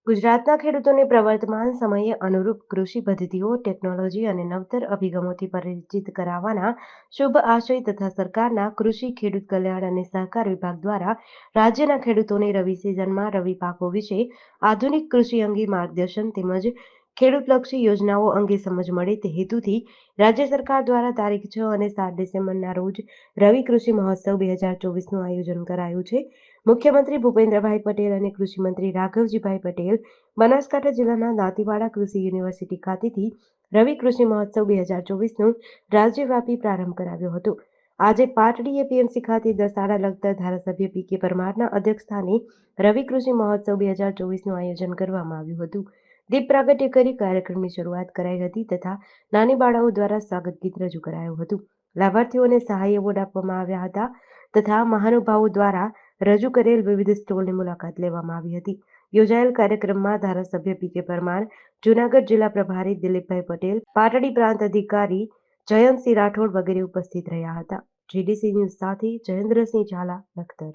ગુજરાતના ખેડૂતોને પ્રવર્તમાન સમયે અનુરૂપ કૃષિ પદ્ધતિઓ, ટેકનોલોજી અને નવતર અભિગમોથી પરિચિત કરાવવાના શુભ આશય તથા સરકારના કૃષિ, ખેડૂત કલ્યાણ અને સહકાર વિભાગ દ્વારા રાજ્યના ખેડૂતોને રવિ સિઝનમાં રવિ પાકો વિશે આધુનિક કૃષિ અંગે માર્ગદર્શન તેમજ ખેડૂતલક્ષી યોજનાઓ અંગે સમજ મળે તે હેતુથી રાજ્ય સરકાર દ્વારા તારીખ 6 અને 7 ડિસેમ્બરના રોજ રવિ કૃષિ મહોત્સવ 2024નું આયોજન કરાયું છે. મુખ્યમંત્રી ભૂપેન્દ્રભાઈ પટેલ અને કૃષિ મંત્રી રાઘવજીભાઈ પટેલ બનાસકાંઠા જિલ્લાના દાંતીવાડા કૃષિ યુનિવર્સિટી ખાતેથી રવિ કૃષિ મહોત્સવ 2024નું રાજ્યવ્યાપી પ્રારંભ કરાવ્યો હતો. આજે પાટડી એપીએમસી ખાતે દસાડા લખતર ધારાસભ્ય પી.કે. પરમારના અધ્યક્ષસ્થાને રવિ કૃષિ મહોત્સવ 2024નું આયોજન કરવામાં આવ્યું હતું. દીપ પ્રાગટ્ય કરી કાર્યક્રમની શરૂઆત કરાઈ હતી તથા નાની બાળાઓ દ્વારા સ્વાગત ગીત રજૂ કરાયું હતું. લાભાર્થીઓને સહાય એવોર્ડ આપવામાં આવ્યા હતા તથા મહાનુભાવો દ્વારા રજૂ કરેલ વિવિધ સ્ટોલની મુલાકાત લેવામાં આવી હતી. યોજાયેલ કાર્યક્રમમાં ધારાસભ્ય પી.કે. પરમાર, જૂનાગઢ જિલ્લા પ્રભારી દિલીપભાઈ પટેલ, પાટડી પ્રાંત અધિકારી જયંતસિંહ રાઠોડ વગેરે ઉપસ્થિત રહ્યા હતા. જીડીસી ન્યૂઝ સાથે જયેન્દ્રસિંહ ઝાલા, લખતર.